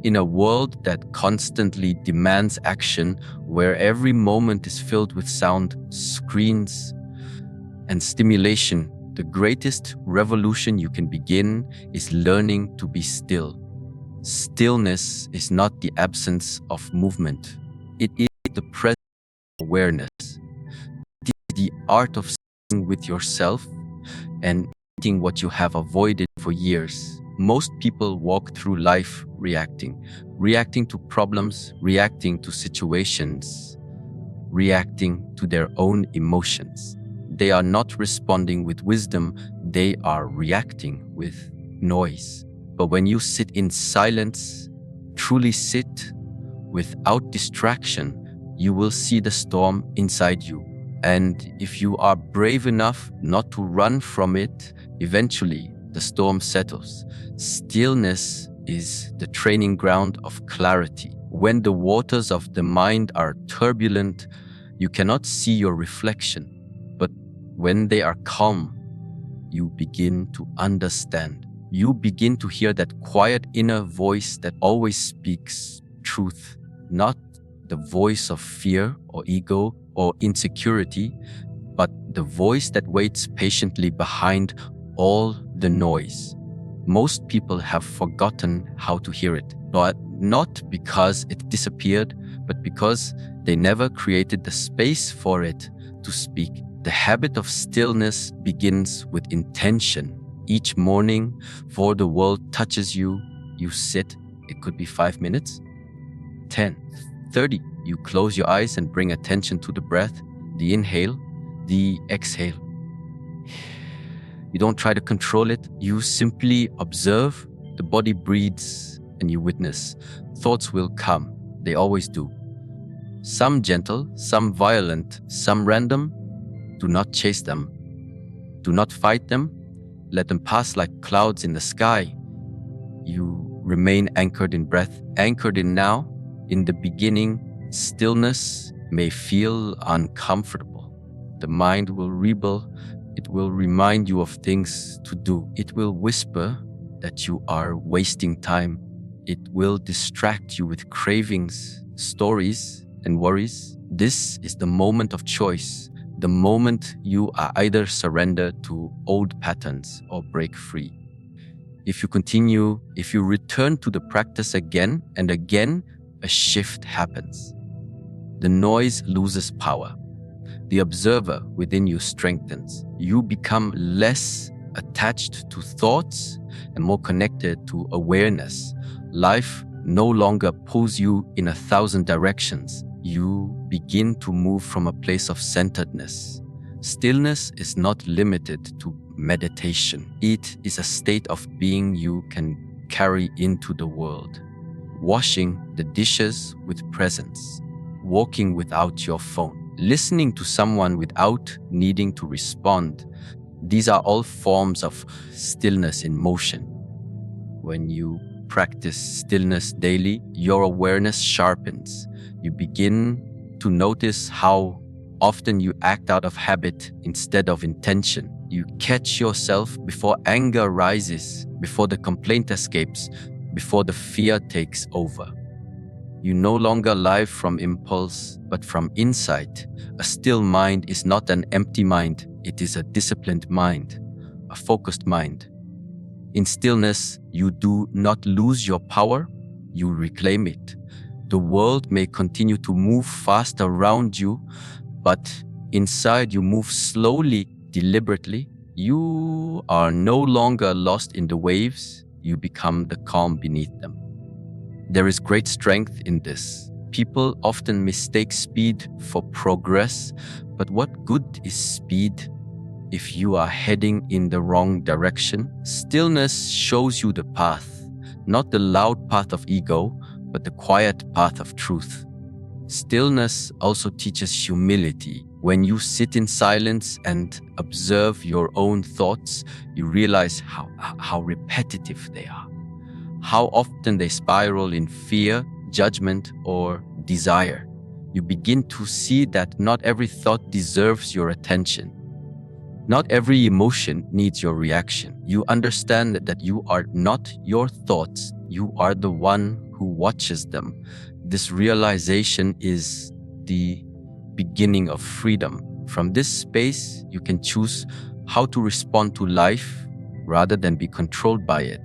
In a world that constantly demands action, where every moment is filled with sound, screens, and stimulation, the greatest revolution you can begin is learning to be still. Stillness is not the absence of movement. It is the present awareness. It is the art of sitting with yourself and eating what you have avoided for years. Most people walk through life reacting to problems, reacting to situations, reacting to their own emotions. They are not responding with wisdom, they are reacting with noise. But when you sit in silence, truly sit without distraction, you will see the storm inside you. And if you are brave enough not to run from it, eventually the storm settles. Stillness is the training ground of clarity. When the waters of the mind are turbulent, you cannot see your reflection. But when they are calm, you begin to understand. You begin to hear that quiet inner voice that always speaks truth, not the voice of fear or ego or insecurity, but the voice that waits patiently behind all the noise. Most people have forgotten how to hear it, but not because it disappeared, but because they never created the space for it to speak. The habit of stillness begins with intention. Each morning, before the world touches you, you sit. It could be 5 minutes, 10, 30. You close your eyes and bring attention to the breath, the inhale, the exhale. You don't try to control it. You simply observe. The body breathes and you witness. Thoughts will come. They always do. Some gentle, some violent, some random. Do not chase them. Do not fight them. Let them pass like clouds in the sky. You remain anchored in breath, anchored in now. In the beginning, stillness may feel uncomfortable. The mind will rebel. It will remind you of things to do. It will whisper that you are wasting time. It will distract you with cravings, stories, and worries. This is the moment of choice. The moment you are either surrender to old patterns or break free. If you return to the practice again and again, a shift happens. The noise loses power. The observer within you strengthens. You become less attached to thoughts and more connected to awareness. Life no longer pulls you in 1,000 directions. You begin to move from a place of centeredness. Stillness is not limited to meditation. It is a state of being you can carry into the world. Washing the dishes with presence. Walking without your phone. Listening to someone without needing to respond. These are all forms of stillness in motion. When you practice stillness daily, your awareness sharpens. You begin to notice how often you act out of habit instead of intention. You catch yourself before anger rises, before the complaint escapes, before the fear takes over. You no longer live from impulse, but from insight. A still mind is not an empty mind. It is a disciplined mind, a focused mind. In stillness, you do not lose your power, you reclaim it. The world may continue to move fast around you, but inside you move slowly, deliberately. You are no longer lost in the waves, you become the calm beneath them. There is great strength in this. People often mistake speed for progress, but what good is speed if you are heading in the wrong direction? Stillness shows you the path, not the loud path of ego, but the quiet path of truth. Stillness also teaches humility. When you sit in silence and observe your own thoughts, you realize how repetitive they are, how often they spiral in fear, judgment, or desire. You begin to see that not every thought deserves your attention. Not every emotion needs your reaction. You understand that you are not your thoughts. You are the one who watches them. This realization is the beginning of freedom. From this space, you can choose how to respond to life rather than be controlled by it.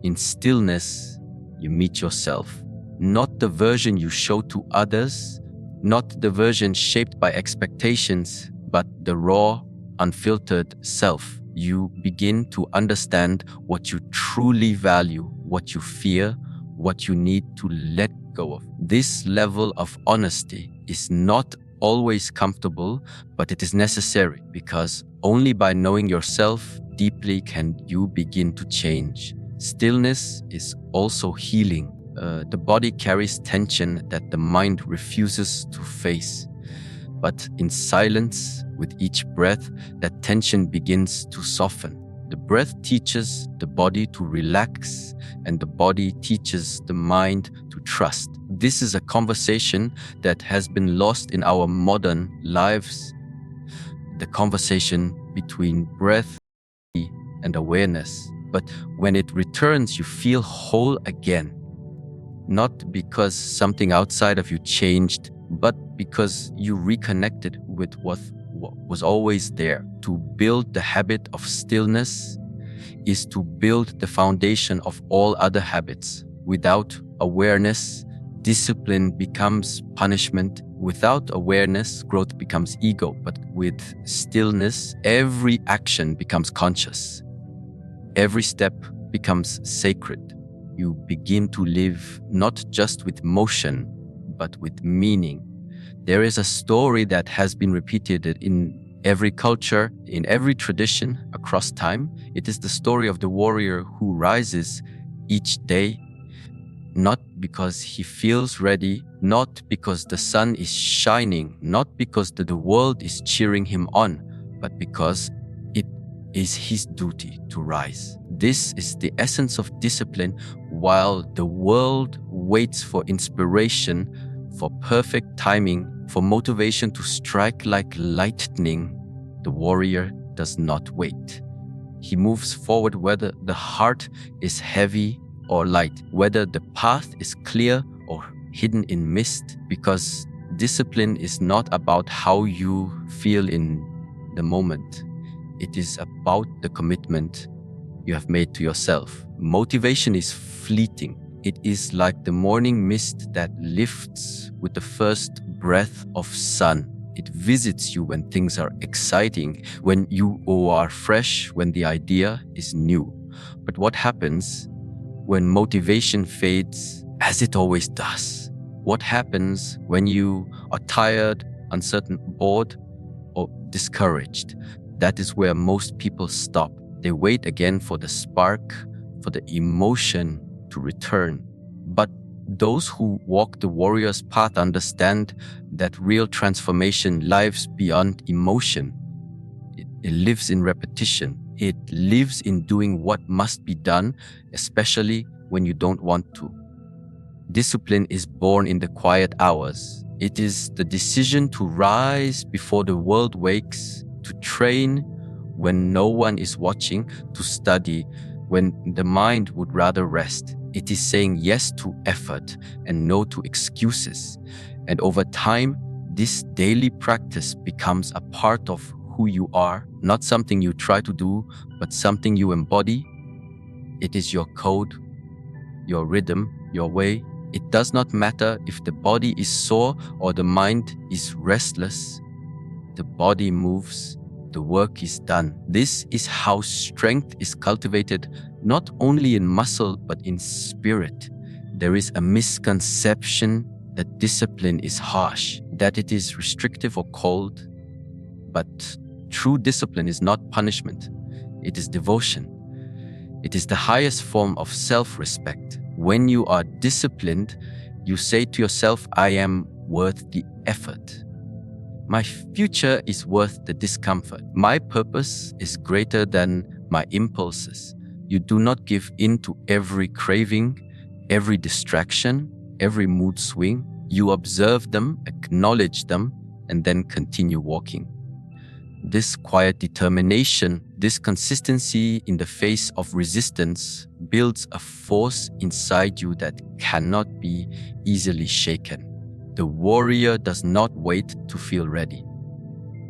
In stillness, you meet yourself, not the version you show to others, not the version shaped by expectations, but the raw, unfiltered self. You begin to understand what you truly value, what you fear, what you need to let go of. This level of honesty is not always comfortable, but it is necessary, because only by knowing yourself deeply can you begin to change. Stillness is also healing. The body carries tension that the mind refuses to face. But in silence, with each breath, that tension begins to soften. The breath teaches the body to relax, and the body teaches the mind to trust. This is a conversation that has been lost in our modern lives. The conversation between breath and awareness. But when it returns, you feel whole again. Not because something outside of you changed, but because you reconnected with what was always there. To build the habit of stillness is to build the foundation of all other habits. Without awareness, discipline becomes punishment. Without awareness, growth becomes ego. But with stillness, every action becomes conscious. Every step becomes sacred. You begin to live not just with motion, but with meaning. There is a story that has been repeated in every culture, in every tradition across time. It is the story of the warrior who rises each day, not because he feels ready, not because the sun is shining, not because the world is cheering him on, but because it is his duty to rise. This is the essence of discipline. While the world waits for inspiration, for perfect timing, for motivation to strike like lightning, the warrior does not wait. He moves forward whether the heart is heavy or light, whether the path is clear or hidden in mist, because discipline is not about how you feel in the moment. It is about the commitment you have made to yourself. Motivation is fleeting. It is like the morning mist that lifts with the first breath of sun. It visits you when things are exciting, when you are fresh, when the idea is new. But what happens when motivation fades, as it always does? What happens when you are tired, uncertain, bored, or discouraged? That is where most people stop. They wait again for the spark, for the emotion to return. But those who walk the warrior's path understand that real transformation lives beyond emotion. It lives in repetition. It lives in doing what must be done, especially when you don't want to. Discipline is born in the quiet hours. It is the decision to rise before the world wakes, to train when no one is watching, to study when the mind would rather rest. It is saying yes to effort and no to excuses. And over time, this daily practice becomes a part of who you are, not something you try to do, but something you embody. It is your code, your rhythm, your way. It does not matter if the body is sore or the mind is restless. The body moves. The work is done. This is how strength is cultivated, not only in muscle, but in spirit. There is a misconception that discipline is harsh, that it is restrictive or cold. But true discipline is not punishment. It is devotion. It is the highest form of self-respect. When you are disciplined, you say to yourself, I am worth the effort. My future is worth the discomfort. My purpose is greater than my impulses. You do not give in to every craving, every distraction, every mood swing. You observe them, acknowledge them, and then continue walking. This quiet determination, this consistency in the face of resistance builds a force inside you that cannot be easily shaken. The warrior does not wait to feel ready.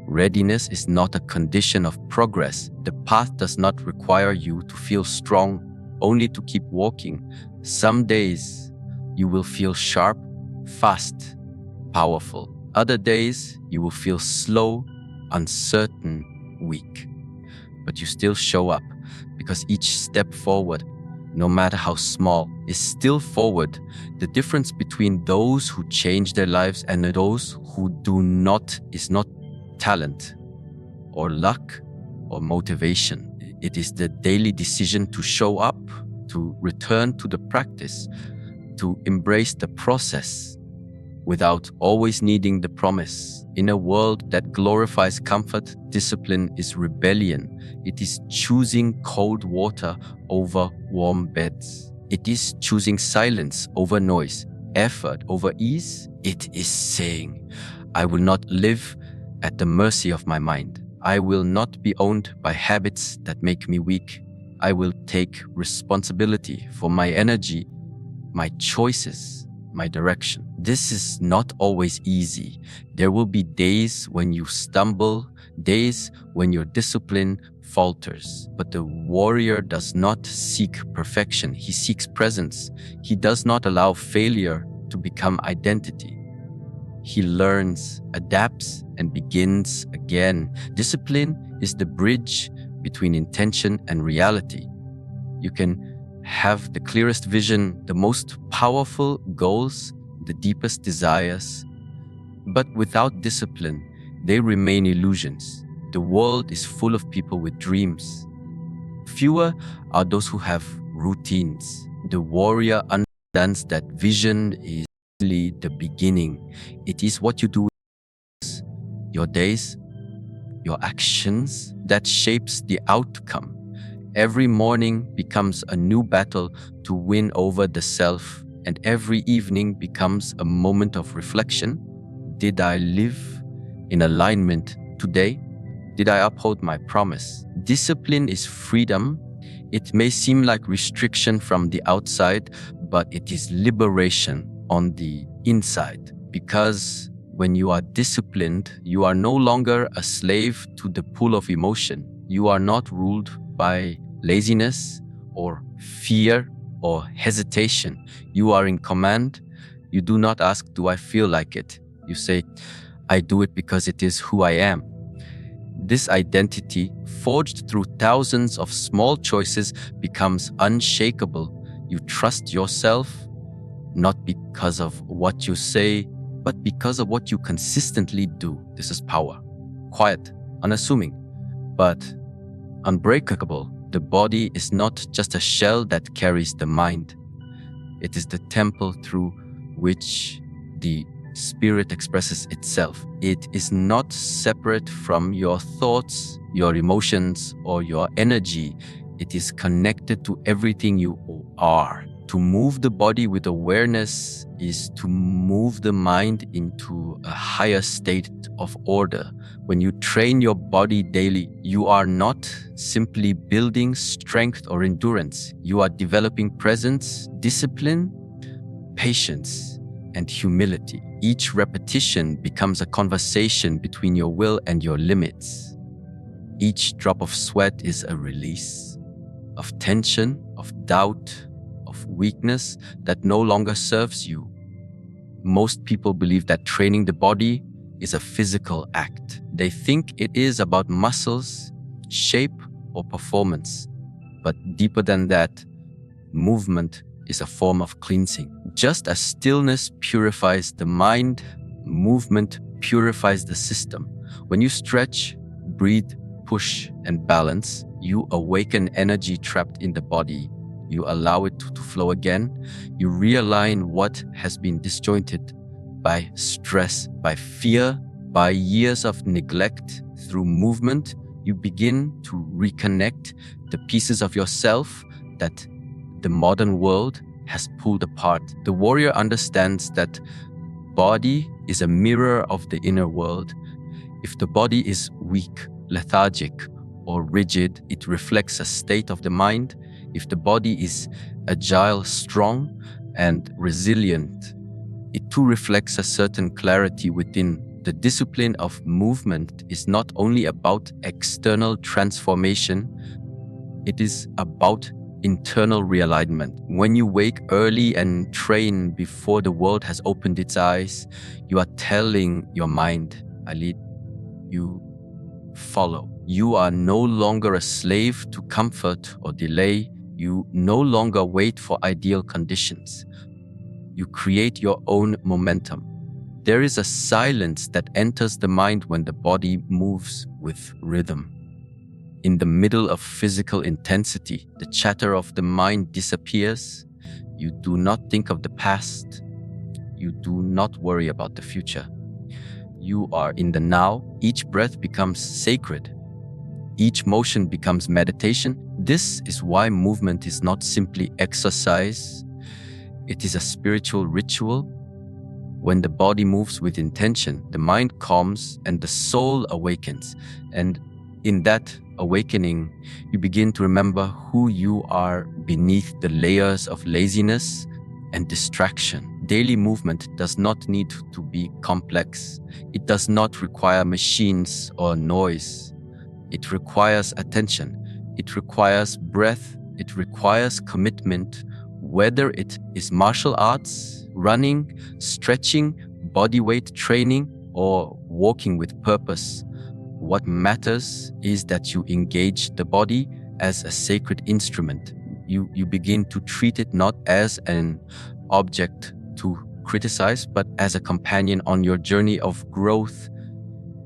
Readiness is not a condition of progress. The path does not require you to feel strong only to keep walking. Some days you will feel sharp, fast, powerful. Other days you will feel slow, uncertain, weak. But you still show up because each step forward, no matter how small, is still forward. The difference between those who change their lives and those who do not is not talent or luck or motivation. It is the daily decision to show up, to return to the practice, to embrace the process without always needing the promise. In a world that glorifies comfort, discipline is rebellion. It is choosing cold water over warm beds. It is choosing silence over noise, effort over ease. It is saying, I will not live at the mercy of my mind. I will not be owned by habits that make me weak. I will take responsibility for my energy, my choices, my direction. This is not always easy. There will be days when you stumble, days when your discipline falters. But the warrior does not seek perfection. He seeks presence. He does not allow failure to become identity. He learns, adapts, and begins again. Discipline is the bridge between intention and reality. You can have the clearest vision, the most powerful goals, the deepest desires, but without discipline, they remain illusions. The world is full of people with dreams. Fewer are those who have routines. The warrior understands that vision is only the beginning. It is what you do with your days, your actions, that shapes the outcome. Every morning becomes a new battle to win over the self, and every evening becomes a moment of reflection. Did I live in alignment today? Did I uphold my promise? Discipline is freedom. It may seem like restriction from the outside, but it is liberation on the inside. Because when you are disciplined, you are no longer a slave to the pull of emotion. You are not ruled by laziness or fear or hesitation. You are in command. You do not ask, do I feel like it? You say, I do it because it is who I am. This identity, forged through thousands of small choices, becomes unshakable. You trust yourself, not because of what you say, but because of what you consistently do. This is power. Quiet, unassuming, but unbreakable. The body is not just a shell that carries the mind. It is the temple through which the spirit expresses itself. It is not separate from your thoughts, your emotions, or your energy. It is connected to everything you are. To move the body with awareness is to move the mind into a higher state of order. When you train your body daily, you are not simply building strength or endurance. You are developing presence, discipline, patience, and humility. Each repetition becomes a conversation between your will and your limits. Each drop of sweat is a release of tension, of doubt, of weakness that no longer serves you. Most people believe that training the body is a physical act. They think it is about muscles, shape, or performance. But deeper than that, movement is a form of cleansing. Just as stillness purifies the mind, movement purifies the system. When you stretch, breathe, push, and balance, you awaken energy trapped in the body. You allow it to flow again. You realign what has been disjointed by stress, by fear, by years of neglect. Through movement, you begin to reconnect the pieces of yourself that the modern world has pulled apart. The warrior understands that body is a mirror of the inner world. If the body is weak, lethargic or rigid, it reflects a state of the mind. If the body is agile, strong, and resilient, it too reflects a certain clarity within. The discipline of movement is not only about external transformation, it is about internal realignment. When you wake early and train before the world has opened its eyes, you are telling your mind, I lead, you follow. You are no longer a slave to comfort or delay. You no longer wait for ideal conditions. You create your own momentum. There is a silence that enters the mind when the body moves with rhythm. In the middle of physical intensity, the chatter of the mind disappears. You do not think of the past. You do not worry about the future. You are in the now. Each breath becomes sacred. Each motion becomes meditation. This is why movement is not simply exercise. It is a spiritual ritual. When the body moves with intention, the mind calms and the soul awakens. And in that awakening, you begin to remember who you are beneath the layers of laziness and distraction. Daily movement does not need to be complex. It does not require machines or noise. It requires attention. It requires breath. It requires commitment. Whether it is martial arts, running, stretching, body weight training, or walking with purpose, what matters is that you engage the body as a sacred instrument. You begin to treat it not as an object to criticize, but as a companion on your journey of growth.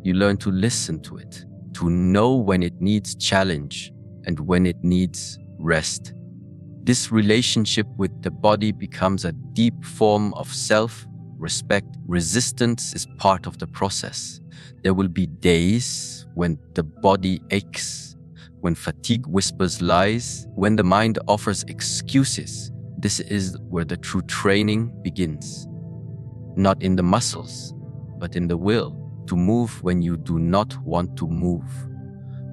You learn to listen to it, to know when it needs challenge and when it needs rest. This relationship with the body becomes a deep form of self-respect. Resistance is part of the process. There will be days when the body aches, when fatigue whispers lies, when the mind offers excuses. This is where the true training begins. Not in the muscles, but in the will. To move when you do not want to move.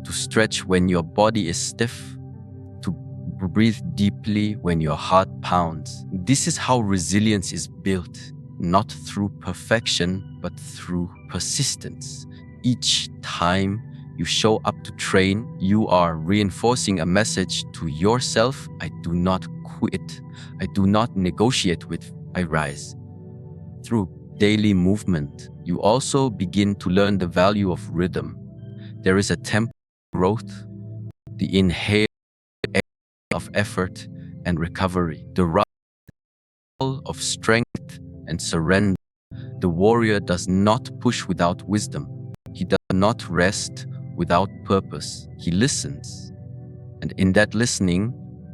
To stretch when your body is stiff. To breathe deeply when your heart pounds. This is how resilience is built. Not through perfection, but through persistence. Each time you show up to train, you are reinforcing a message to yourself: I do not quit. I do not negotiate with, I rise. Through daily movement, you also begin to learn the value of rhythm. There is a tempo of growth, the inhale of effort and recovery, the rise of strength and surrender. The warrior does not push without wisdom. He does not rest without purpose. He listens. And in that listening,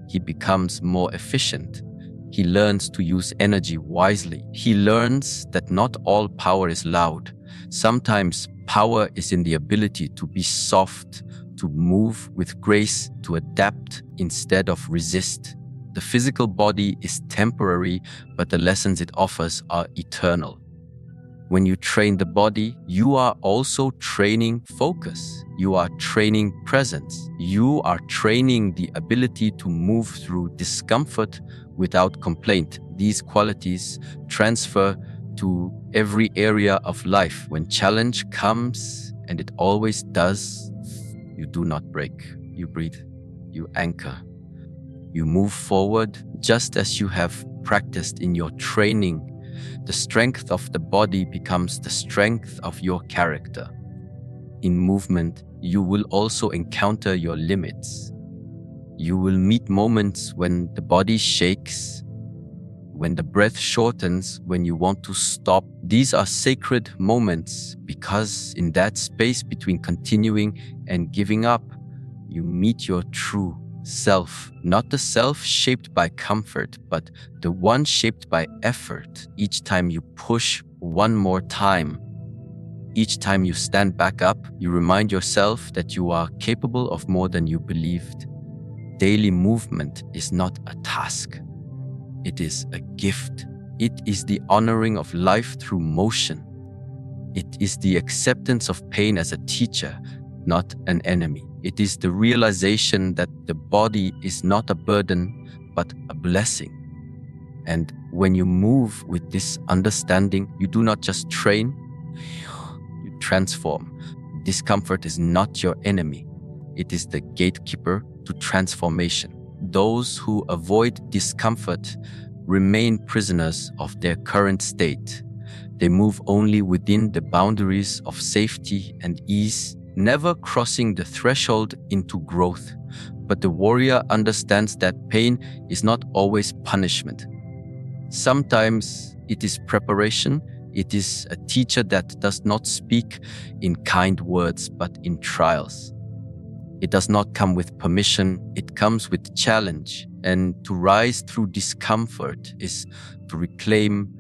he becomes more efficient. He learns to use energy wisely. He learns that not all power is loud. Sometimes power is in the ability to be soft, to move with grace, to adapt instead of resist. The physical body is temporary, but the lessons it offers are eternal. When you train the body, you are also training focus. You are training presence. You are training the ability to move through discomfort without complaint. These qualities transfer to every area of life. When challenge comes, and it always does, you do not break. You breathe. You anchor. You move forward just as you have practiced in your training. The strength of the body becomes the strength of your character. In movement, you will also encounter your limits. You will meet moments when the body shakes, when the breath shortens, when you want to stop. These are sacred moments because in that space between continuing and giving up, you meet your true self, not the self shaped by comfort, but the one shaped by effort. Each time you push one more time, each time you stand back up, you remind yourself that you are capable of more than you believed. Daily movement is not a task. It is a gift. It is the honoring of life through motion. It is the acceptance of pain as a teacher. not an enemy. It is the realization that the body is not a burden, but a blessing. And when you move with this understanding, you do not just train, you transform. Discomfort is not your enemy. It is the gatekeeper to transformation. Those who avoid discomfort remain prisoners of their current state. They move only within the boundaries of safety and ease, never crossing the threshold into growth. But the warrior understands that pain is not always punishment. Sometimes it is preparation. It is a teacher that does not speak in kind words, but in trials. It does not come with permission, it comes with challenge. And to rise through discomfort is to reclaim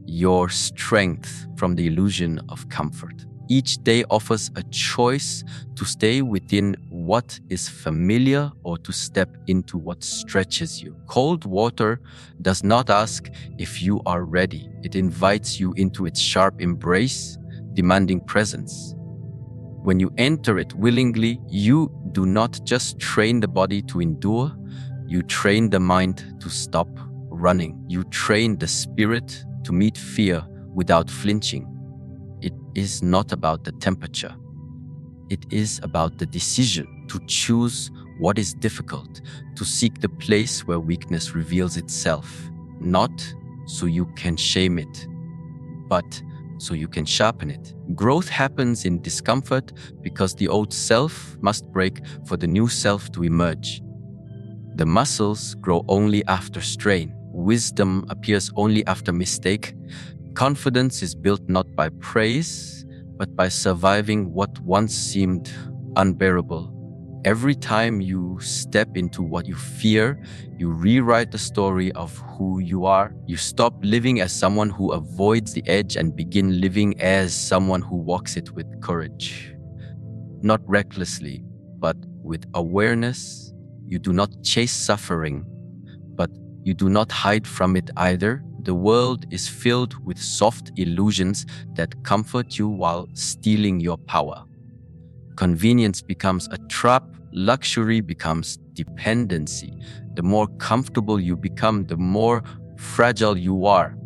your strength from the illusion of comfort. Each day offers a choice to stay within what is familiar or to step into what stretches you. Cold water does not ask if you are ready. It invites you into its sharp embrace, demanding presence. When you enter it willingly, you do not just train the body to endure, you train the mind to stop running. You train the spirit to meet fear without flinching. It is not about the temperature. It is about the decision to choose what is difficult, to seek the place where weakness reveals itself, not so you can shame it, but so you can sharpen it. Growth happens in discomfort because the old self must break for the new self to emerge. The muscles grow only after strain. Wisdom appears only after mistake. Confidence is built not by praise, but by surviving what once seemed unbearable. Every time you step into what you fear, you rewrite the story of who you are. You stop living as someone who avoids the edge and begin living as someone who walks it with courage. Not recklessly, but with awareness. You do not chase suffering, but you do not hide from it either. The world is filled with soft illusions that comfort you while stealing your power. Convenience becomes a trap, luxury becomes dependency. The more comfortable you become, the more fragile you are.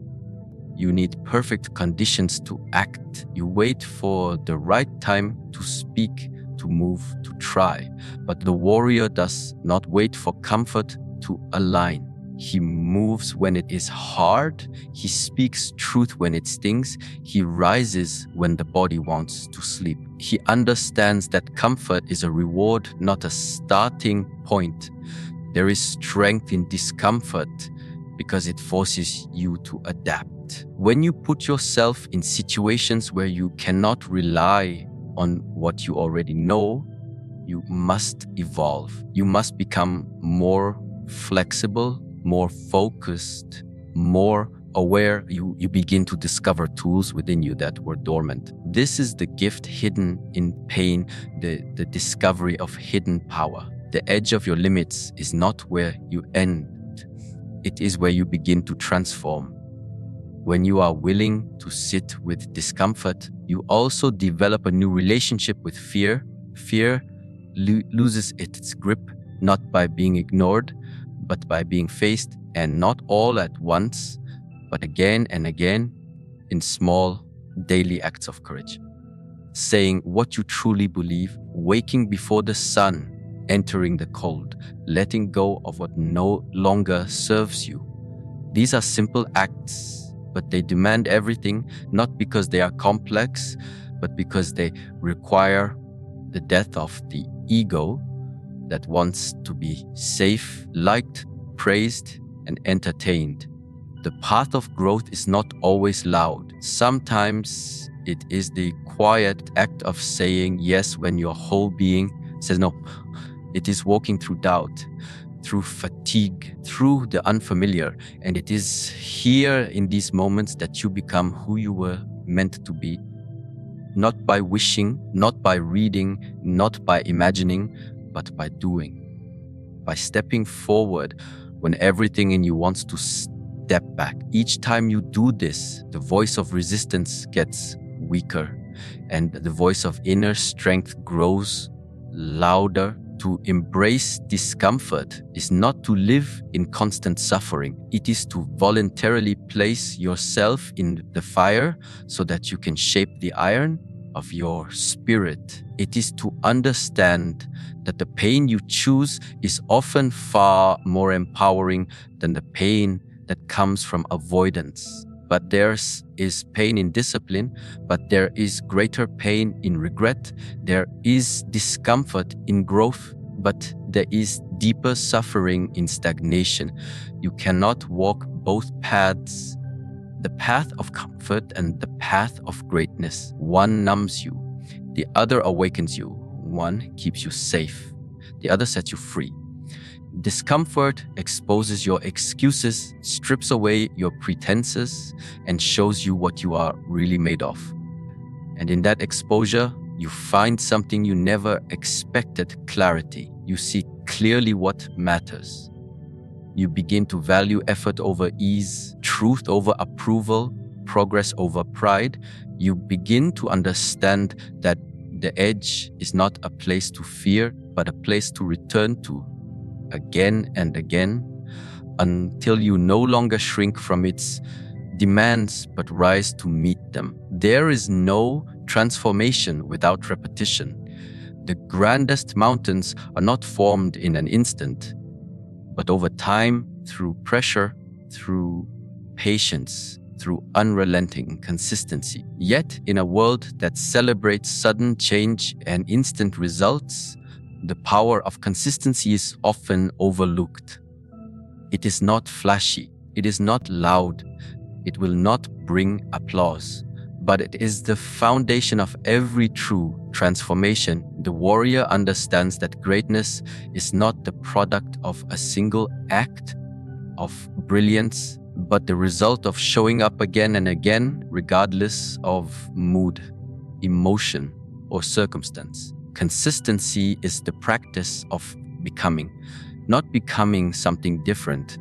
You need perfect conditions to act. You wait for the right time to speak, to move, to try. But the warrior does not wait for comfort to align. He moves when it is hard. He speaks truth when it stings. He rises when the body wants to sleep. He understands that comfort is a reward, not a starting point. There is strength in discomfort because it forces you to adapt. When you put yourself in situations where you cannot rely on what you already know, you must evolve. You must become more flexible, more focused, more aware. You begin to discover tools within you that were dormant. This is the gift hidden in pain, the discovery of hidden power. The edge of your limits is not where you end. It is where you begin to transform. When you are willing to sit with discomfort, you also develop a new relationship with fear. Fear loses its grip, not by being ignored, but by being faced, and not all at once, but again and again in small daily acts of courage. Saying what you truly believe, waking before the sun, entering the cold, letting go of what no longer serves you. These are simple acts, but they demand everything, not because they are complex, but because they require the death of the ego that wants to be safe, liked, praised, and entertained. The path of growth is not always loud. Sometimes it is the quiet act of saying yes when your whole being says no. It is walking through doubt, through fatigue, through the unfamiliar. And it is here in these moments that you become who you were meant to be. Not by wishing, not by reading, not by imagining, but by doing, by stepping forward when everything in you wants to step back. Each time you do this, the voice of resistance gets weaker. and the voice of inner strength grows louder. To embrace discomfort is not to live in constant suffering. It is to voluntarily place yourself in the fire so that you can shape the iron of your spirit. It is to understand that the pain you choose is often far more empowering than the pain that comes from avoidance. But there is pain in discipline, but there is greater pain in regret. There is discomfort in growth, but there is deeper suffering in stagnation. You cannot walk both paths, the path of comfort and the path of greatness. One numbs you, the other awakens you. One keeps you safe, the other sets you free. Discomfort exposes your excuses, strips away your pretenses, and shows you what you are really made of. And in that exposure, you find something you never expected: clarity. You see clearly what matters. You begin to value effort over ease, truth over approval, progress over pride. You begin to understand that the edge is not a place to fear, but a place to return to again and again, until you no longer shrink from its demands but rise to meet them. There is no transformation without repetition. The grandest mountains are not formed in an instant, but over time, through pressure, through patience, through unrelenting consistency. Yet, in a world that celebrates sudden change and instant results, the power of consistency is often overlooked. It is not flashy, it is not loud, it will not bring applause, but it is the foundation of every true transformation. The warrior understands that greatness is not the product of a single act of brilliance, but the result of showing up again and again, regardless of mood, emotion, or circumstance. Consistency is the practice of becoming, not becoming something different,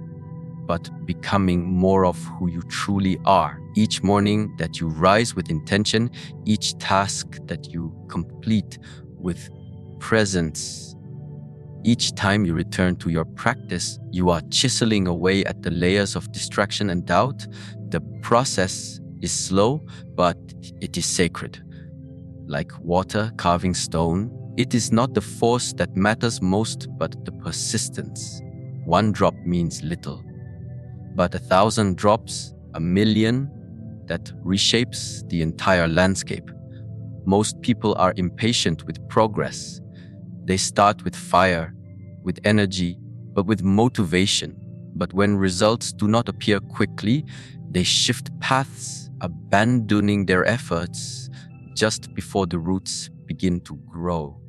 but becoming more of who you truly are. Each morning that you rise with intention, each task that you complete with presence, each time you return to your practice, you are chiseling away at the layers of distraction and doubt. The process is slow, but it is sacred. Like water carving stone, it is not the force that matters most, but the persistence. One drop means little, but 1,000 drops, 1,000,000, that reshapes the entire landscape. Most people are impatient with progress. They start with fire, with energy, but with motivation. But when results do not appear quickly, they shift paths, abandoning their efforts just before the roots begin to grow.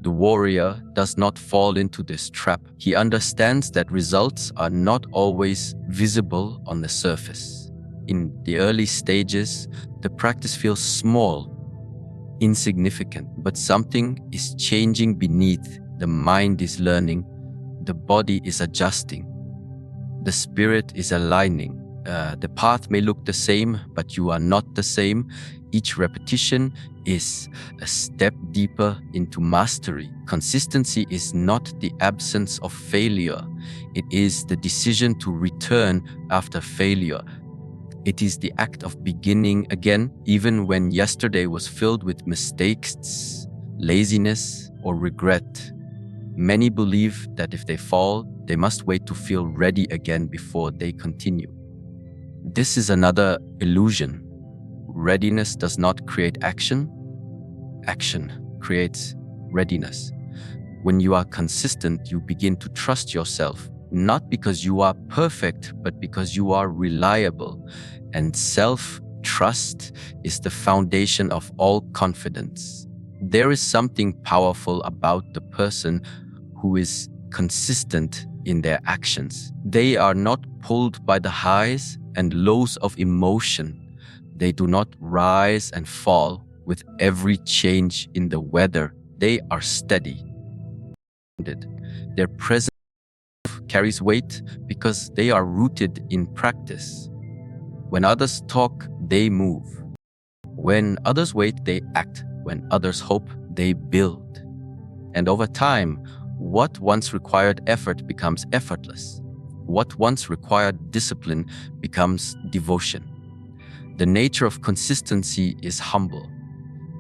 The warrior does not fall into this trap. He understands that results are not always visible on the surface. In the early stages, the practice feels small, insignificant, but something is changing beneath. The mind is learning, the body is adjusting, the spirit is aligning. The path may look the same, but you are not the same. Each repetition is a step deeper into mastery. Consistency is not the absence of failure. It is the decision to return after failure. It is the act of beginning again, even when yesterday was filled with mistakes, laziness, or regret. Many believe that if they fall, they must wait to feel ready again before they continue. This is another illusion. Readiness does not create action. Action creates readiness. When you are consistent, you begin to trust yourself, not because you are perfect, but because you are reliable. And self-trust is the foundation of all confidence. There is something powerful about the person who is consistent in their actions. They are not pulled by the highs and lows of emotion. They do not rise and fall with every change in the weather. They are steady. Their presence carries weight because they are rooted in practice. When others talk, they move. When others wait, they act. When others hope, they build. And over time, what once required effort becomes effortless. What once required discipline becomes devotion. The nature of consistency is humble.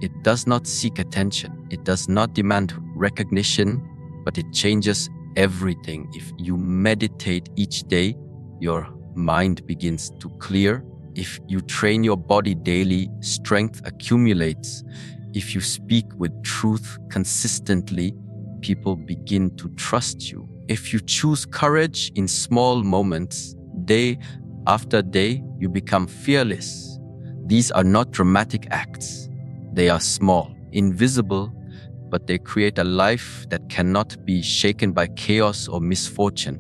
It does not seek attention. It does not demand recognition, but it changes everything. If you meditate each day, your mind begins to clear. If you train your body daily, strength accumulates. If you speak with truth consistently, people begin to trust you. If you choose courage in small moments, day after day, you become fearless. These are not dramatic acts. They are small, invisible, but they create a life that cannot be shaken by chaos or misfortune.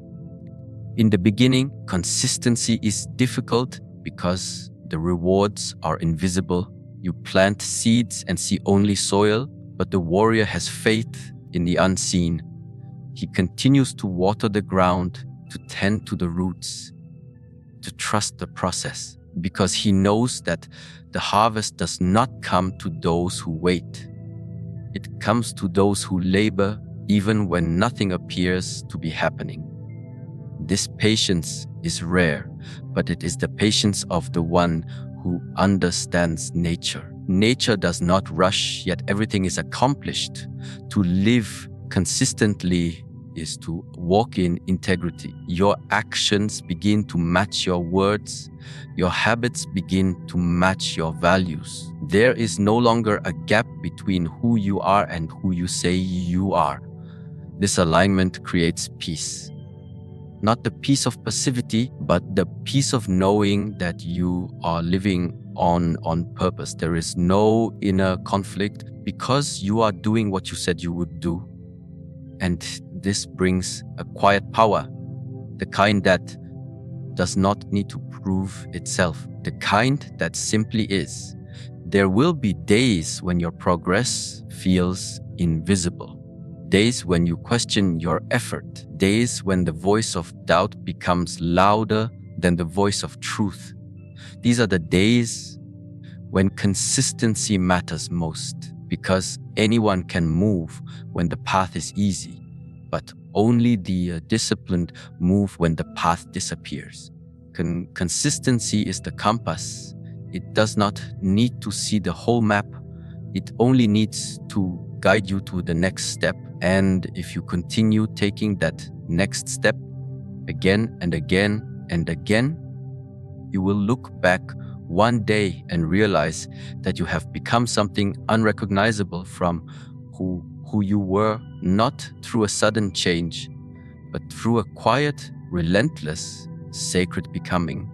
In the beginning, consistency is difficult because the rewards are invisible. You plant seeds and see only soil, but the warrior has faith in the unseen. He continues to water the ground, to tend to the roots, to trust the process, because he knows that the harvest does not come to those who wait. It comes to those who labor even when nothing appears to be happening. This patience is rare, but it is the patience of the one who understands nature. Nature does not rush, yet everything is accomplished. To live consistently is to walk in integrity. Your actions begin to match your words. Your habits begin to match your values. There is no longer a gap between who you are and who you say you are. This alignment creates peace. Not the peace of passivity, but the peace of knowing that you are living on purpose. There is no inner conflict because you are doing what you said you would do. And this brings a quiet power, the kind that does not need to prove itself, the kind that simply is. There will be days when your progress feels invisible. Days when you question your effort. Days when the voice of doubt becomes louder than the voice of truth. These are the days when consistency matters most, because anyone can move when the path is easy, but only the disciplined move when the path disappears. Consistency is the compass. It does not need to see the whole map. It only needs to guide you to the next step. And if you continue taking that next step again and again and again, you will look back one day and realize that you have become something unrecognizable from who you were, not through a sudden change, but through a quiet, relentless, sacred becoming.